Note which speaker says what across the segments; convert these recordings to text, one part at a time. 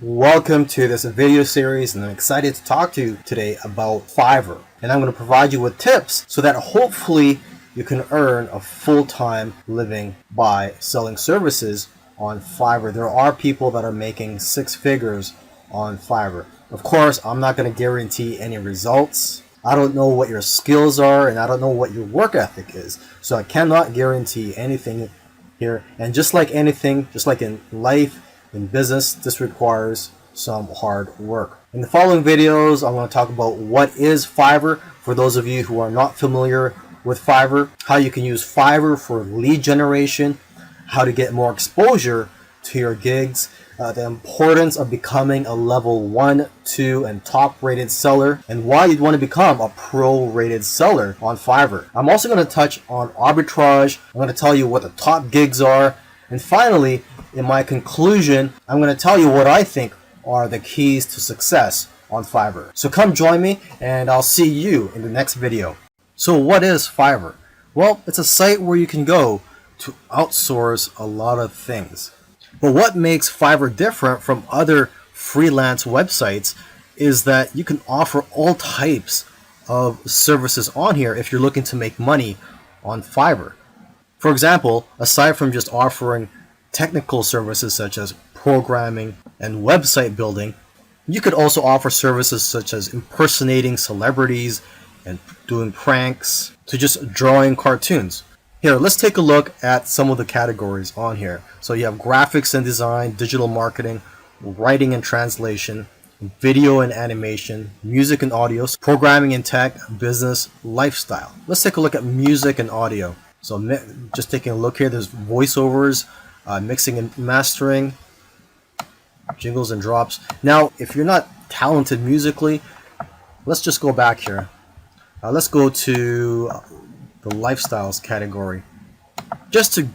Speaker 1: Welcome to this video series, and I'm excited to talk to you today about Fiverr. And I'm going to provide you with tips so that hopefully you can earn a full-time living by selling services on Fiverr. There are people that are making six figures on Fiverr. Of course, I'm not going to guarantee any results. I don't know what your skills are, and I don't know what your work ethic is. So I cannot guarantee anything here. And just like anything, just like in life, in business, this requires some hard work. In the following videos, I'm going to talk about what is Fiverr for those of you who are not familiar with Fiverr, how you can use Fiverr for lead generation, how to get more exposure to your gigs, the importance of becoming a level 1, 2, and top rated seller, and why you'd want to become a pro rated seller on Fiverr. I'm also going to touch on arbitrage. I'm going to tell you what the top gigs are. And finally, in my conclusion, I'm going to tell you what I think are the keys to success on Fiverr. So come join me, and I'll see you in the next video. So what is Fiverr? Well, it's a site where you can go to outsource a lot of things. But what makes Fiverr different from other freelance websites is that you can offer all types of services on here if you're looking to make money on Fiverr. For example, aside from just offering technical services such as programming and website building, you could also offer services such as impersonating celebrities and doing pranks to just drawing cartoons. Here, let's take a look at some of the categories on here. So you have graphics and design, digital marketing, writing and translation, video and animation, music and audio, programming and tech, business, lifestyle. Let's take a look at music and audio. So just taking a look here, there's voiceovers, mixing and mastering, jingles and drops. Now, if you're not talented musically, let's just go back here. Let's go to the lifestyles category, just to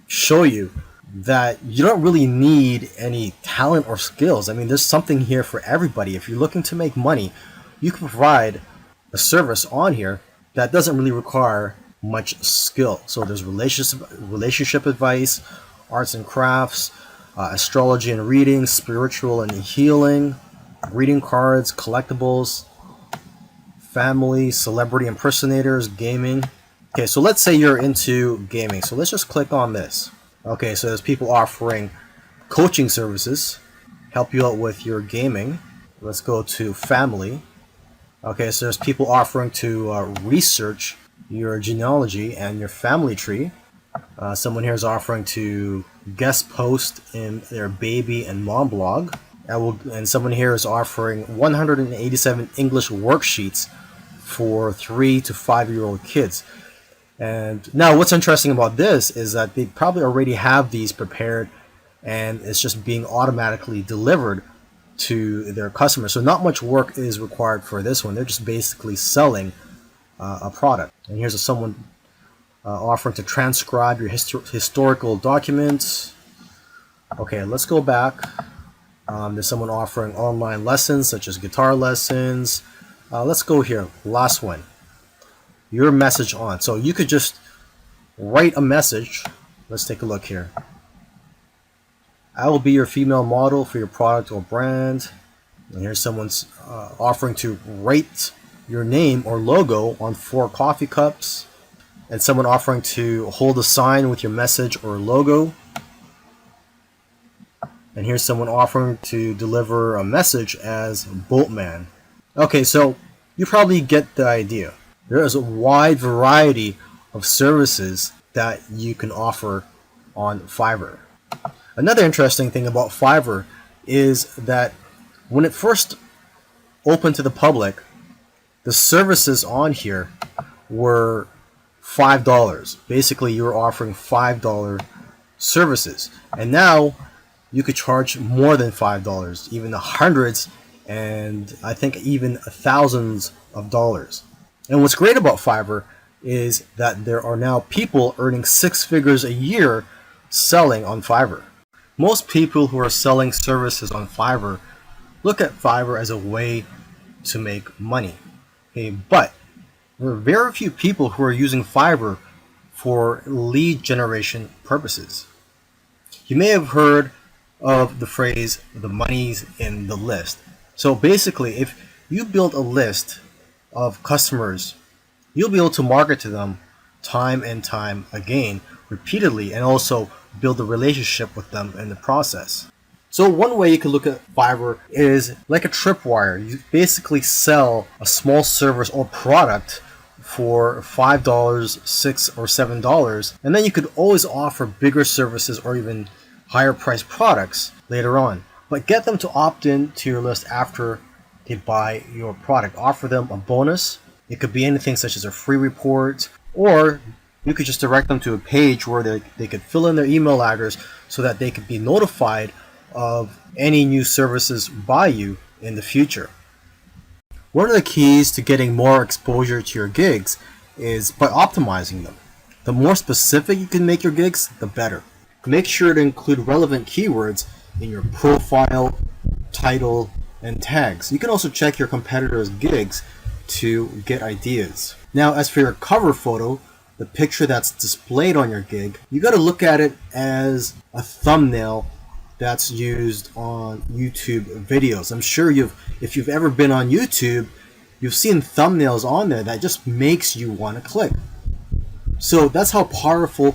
Speaker 1: show you that you don't really need any talent or skills. I mean, there's something here for everybody. If you're looking to make money, you can provide a service on here that doesn't really require much skill. So there's relationship advice, arts and crafts, astrology and reading, spiritual and healing, greeting cards, collectibles, family, celebrity impersonators, gaming. Okay, so let's say you're into gaming. So let's just click on this. Okay, so there's people offering coaching services, help you out with your gaming. Let's go to family. Okay, so there's people offering to research your genealogy and your family tree. Someone here is offering to guest post in their baby and mom blog. And someone here is offering 187 English worksheets for 3 to 5-year-old kids. And now what's interesting about this is that they probably already have these prepared, and it's just being automatically delivered to their customers. So not much work is required for this one. They're just basically selling a product. And here's someone offering to transcribe your historical documents. Okay, let's go back. There's someone offering online lessons such as guitar lessons. Let's go here, last one, your message on. So you could just write a message. Let's take a look here. I will be your female model for your product or brand. And here's someone's offering to write your name or logo on 4 coffee cups, and someone offering to hold a sign with your message or logo. And here's someone offering to deliver a message as Boatman. Okay, so you probably get the idea. There is a wide variety of services that you can offer on Fiverr. Another interesting thing about Fiverr is that when it first opened to the public, the services on here were $5. Basically, you were offering $5 services. And now you could charge more than $5, even the hundreds, and I think even thousands of dollars. And what's great about Fiverr is that there are now people earning 6 figures a year selling on Fiverr. Most people who are selling services on Fiverr look at Fiverr as a way to make money. Okay, but there are very few people who are using Fiverr for lead generation purposes. You may have heard of the phrase, the money's in the list. So basically, if you build a list of customers, you'll be able to market to them time and time again, repeatedly, and also build a relationship with them in the process. So one way you can look at Fiverr is like a tripwire. You basically sell a small service or product for $5, $6, or $7, and then you could always offer bigger services or even higher priced products later on. But get them to opt in to your list after they buy your product. Offer them a bonus. It could be anything such as a free report, or you could just direct them to a page where they could fill in their email address so that they could be notified of any new services by you in the future. One of the keys to getting more exposure to your gigs is by optimizing them. The more specific you can make your gigs, the better. Make sure to include relevant keywords in your profile, title, and tags. You can also check your competitors' gigs to get ideas. Now, as for your cover photo, the picture that's displayed on your gig, you got to look at it as a thumbnail that's used on YouTube videos. I'm sure if you've ever been on YouTube, you've seen thumbnails on there that just makes you want to click. So that's how powerful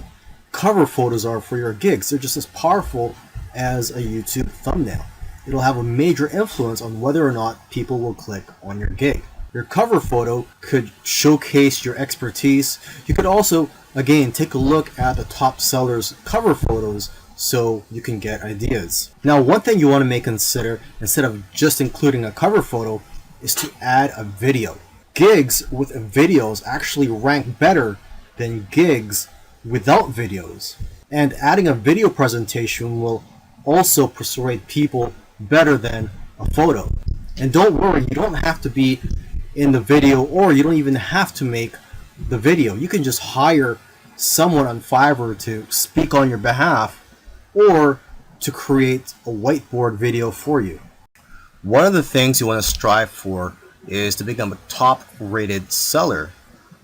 Speaker 1: cover photos are for your gigs. They're just as powerful as a YouTube thumbnail. It'll have a major influence on whether or not people will click on your gig. Your cover photo could showcase your expertise. You could also, again, take a look at the top sellers' cover photos so you can get ideas. Now, one thing you want to consider, instead of just including a cover photo, is to add a video. Gigs with videos actually rank better than gigs without videos. And adding a video presentation will also persuade people better than a photo. And don't worry, you don't have to be in the video, or you don't even have to make the video. You can just hire someone on Fiverr to speak on your behalf or to create a whiteboard video for you. One of the things you want to strive for is to become a top rated seller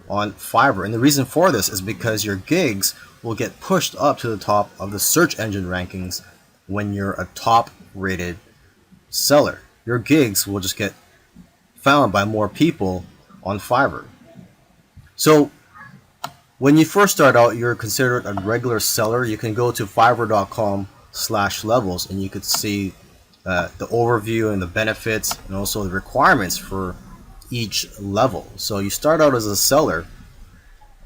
Speaker 1: on Fiverr. And the reason for this is because your gigs will get pushed up to the top of the search engine rankings when you're a top rated seller. Your gigs will just get found by more people on Fiverr. So when you first start out, you're considered a regular seller. You can go to fiverr.com/levels and you could see the overview and the benefits and also the requirements for each level. So you start out as a seller,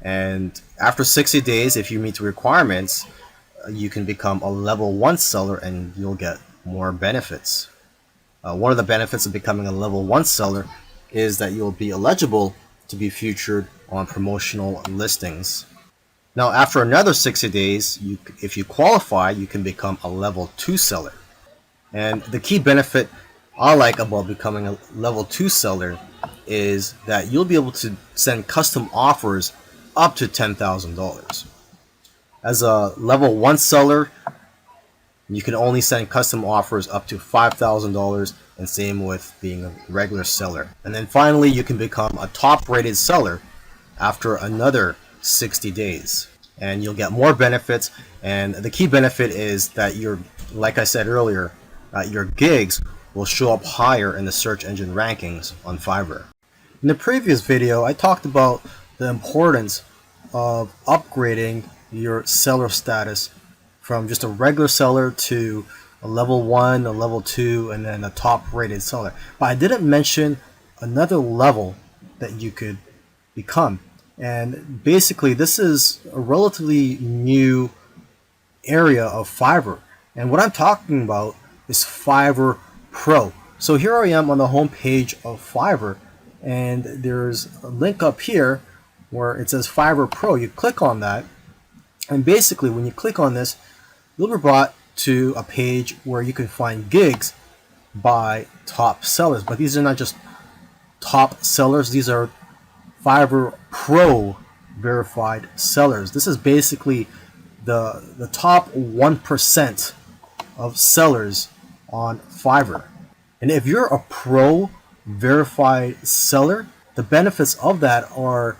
Speaker 1: and after 60 days, if you meet the requirements, you can become a level 1 seller and you'll get more benefits. One of the benefits of becoming a level 1 seller is that you'll be eligible to be featured on promotional listings. Now, after another 60 days, if you qualify, you can become a level 2 seller. And the key benefit I like about becoming a level 2 seller is that you'll be able to send custom offers up to $10,000. As a level 1 seller, you can only send custom offers up to $5,000, and same with being a regular seller. And then finally, you can become a top rated seller after another 60 days. And you'll get more benefits, and the key benefit is that like I said earlier, your gigs will show up higher in the search engine rankings on Fiverr. In the previous video, I talked about the importance of upgrading your seller status from just a regular seller to a level 1, a level 2, and then a top rated seller. But I didn't mention another level that you could become. And basically, this is a relatively new area of Fiverr. And what I'm talking about is Fiverr Pro. So here I am on the home page of Fiverr, and there's a link up here where it says Fiverr Pro. You click on that, and basically when you click on this, you'll be brought to a page where you can find gigs by top sellers. But these are not just top sellers, these are Fiverr Pro verified sellers. This is basically the top 1% of sellers on Fiverr. And if you're a pro verified seller, the benefits of that are,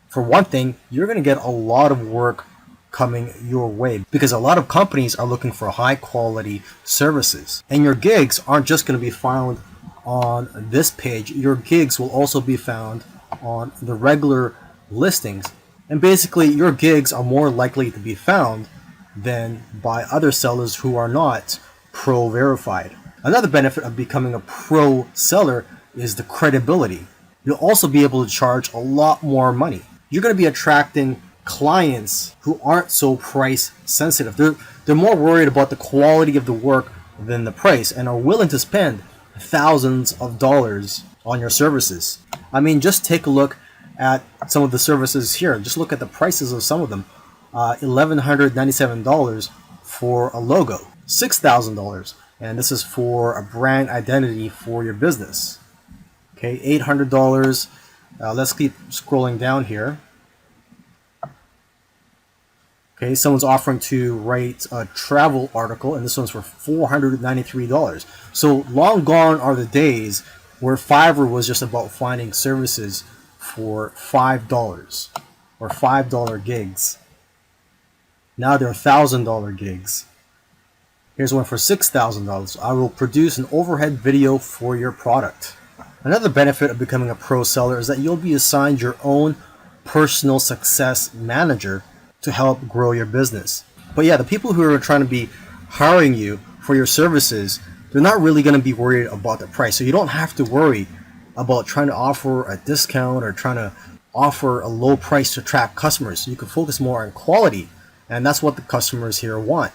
Speaker 1: for one thing, you're going to get a lot of work coming your way, because a lot of companies are looking for high quality services. And your gigs aren't just going to be found on this page. Your gigs will also be found on the regular listings. And basically, your gigs are more likely to be found than by other sellers who are not pro verified. Another benefit of becoming a pro seller is the credibility. You'll also be able to charge a lot more money. You're going to be attracting clients who aren't so price sensitive. They're more worried about the quality of the work than the price, and are willing to spend thousands of dollars on your services. I mean, just take a look at some of the services here. Just look at the prices of some of them. $1,197 for a logo, $6,000, and this is for a brand identity for your business. Okay, $800. Let's keep scrolling down here. Okay, someone's offering to write a travel article, and this one's for $493. So long gone are the days where Fiverr was just about finding services for $5 or $5 gigs. Now they're $1,000 gigs. Here's one for $6,000. I will produce an overhead video for your product. Another benefit of becoming a pro seller is that you'll be assigned your own personal success manager to help grow your business. But yeah, the people who are trying to be hiring you for your services, they're not really going to be worried about the price. So you don't have to worry about trying to offer a discount or trying to offer a low price to attract customers. So you can focus more on quality. And that's what the customers here want.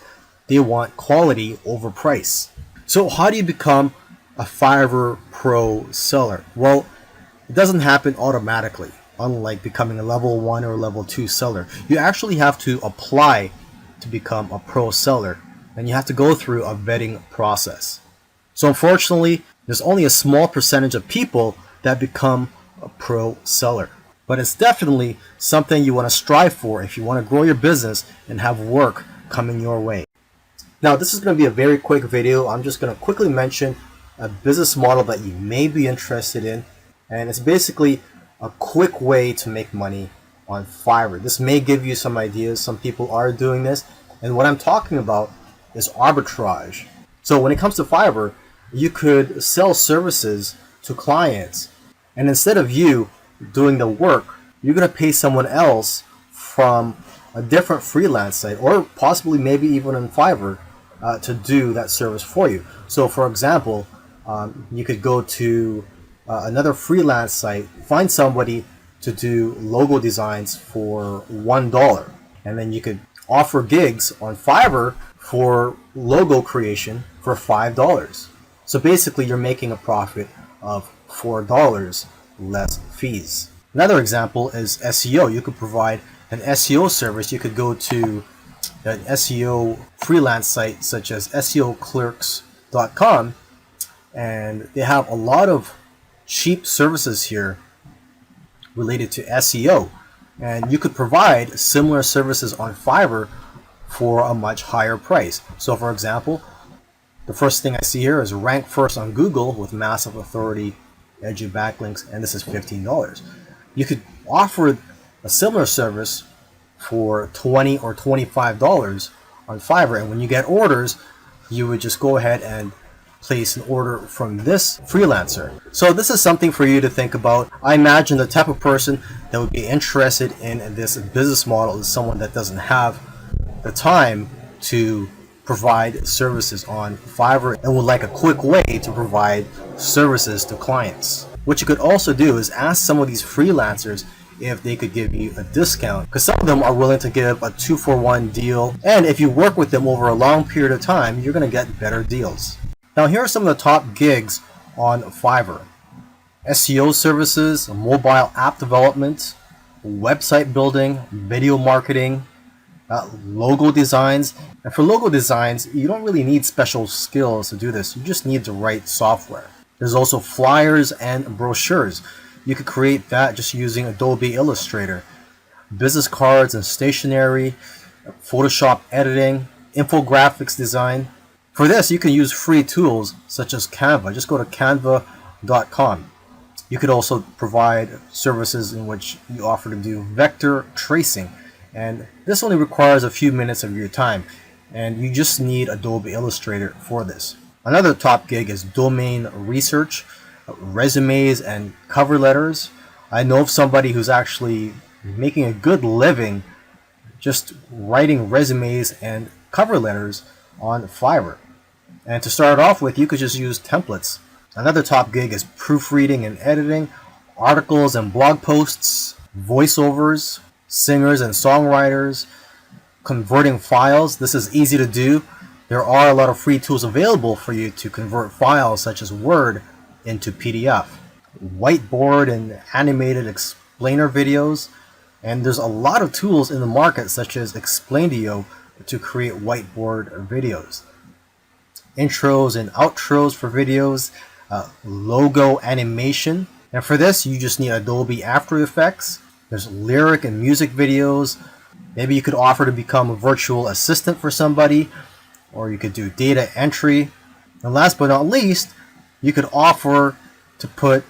Speaker 1: They want quality over price. So how do you become a Fiverr Pro seller? Well, it doesn't happen automatically, unlike becoming a level 1 or level 2 seller. You actually have to apply to become a pro seller, and you have to go through a vetting process. So unfortunately, there's only a small percentage of people that become a pro seller. But it's definitely something you want to strive for if you want to grow your business and have work coming your way. Now, this is going to be a very quick video. I'm just going to quickly mention a business model that you may be interested in. And it's basically a quick way to make money on Fiverr. This may give you some ideas. Some people are doing this. And what I'm talking about is arbitrage. So when it comes to Fiverr, you could sell services to clients. And instead of you doing the work, you're going to pay someone else from a different freelance site, or possibly maybe even on Fiverr, to do that service for you. So for example, you could go to another freelance site, find somebody to do logo designs for $1, and then you could offer gigs on Fiverr for logo creation for $5. So basically you're making a profit of $4 less fees. Another example is SEO. You could provide an SEO service. You could go to an SEO freelance site such as SEOclerks.com, and they have a lot of cheap services here related to SEO, and you could provide similar services on Fiverr for a much higher price. So for example, the first thing I see here is rank first on Google with massive authority, edgy backlinks, and this is $15. You could offer a similar service for $20 or $25 on Fiverr, and when you get orders, you would just go ahead and place an order from this freelancer. So this is something for you to think about. I imagine the type of person that would be interested in this business model is someone that doesn't have the time to provide services on Fiverr and would like a quick way to provide services to clients. What you could also do is ask some of these freelancers if they could give you a discount, because some of them are willing to give a 2-for-1 deal, and if you work with them over a long period of time, you're going to get better deals. Now here are some of the top gigs on Fiverr: SEO services, mobile app development, website building, video marketing, logo designs. And for logo designs, you don't really need special skills to do this. You just need the right software. There's also flyers and brochures. You could create that just using Adobe Illustrator. Business cards and stationery, Photoshop editing, infographics design. For this, you can use free tools such as Canva. Just go to canva.com. You could also provide services in which you offer to do vector tracing and this only requires a few minutes of your time, and you just need Adobe Illustrator for this. Another top gig is domain research, resumes and cover letters. I know of somebody who's actually making a good living just writing resumes and cover letters on Fiverr. And to start off with, you could just use templates. Another top gig is proofreading and editing, articles and blog posts, voiceovers, singers and songwriters, converting files. This is easy to do. There are a lot of free tools available for you to convert files such as Word into PDF. Whiteboard and animated explainer videos. And there's a lot of tools in the market such as Explaindio to create whiteboard videos. Intros and outros for videos, logo animation. And for this, you just need Adobe After Effects. There's lyric and music videos. Maybe you could offer to become a virtual assistant for somebody, or you could do data entry. And last but not least, you could offer to put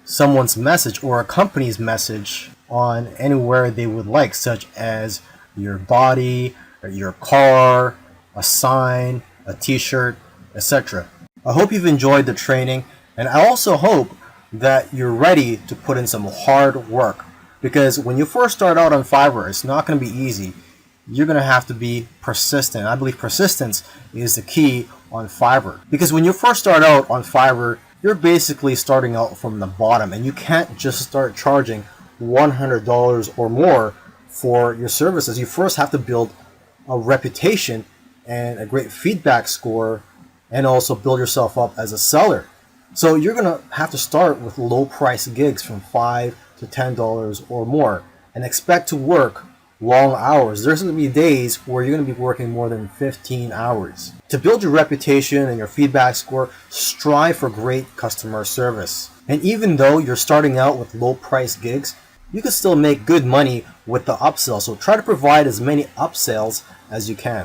Speaker 1: someone's message or a company's message on anywhere they would like, such as your body, or your car, a sign, a t-shirt, etc. I hope you've enjoyed the training, and I also hope that you're ready to put in some hard work, because when you first start out on Fiverr, it's not going to be easy. You're going to have to be persistent. I believe persistence is the key on Fiverr, because when you first start out on Fiverr, you're basically starting out from the bottom, and you can't just start charging $100 or more for your services. You first have to build a reputation and a great feedback score, and also build yourself up as a seller. So you're going to have to start with low price gigs from $5 to $10 or more, and expect to work long hours. There's going to be days where you're going to be working more than 15 hours. To build your reputation and your feedback score, strive for great customer service. And even though you're starting out with low price gigs, you can still make good money with the upsell. So try to provide as many upsells as you can.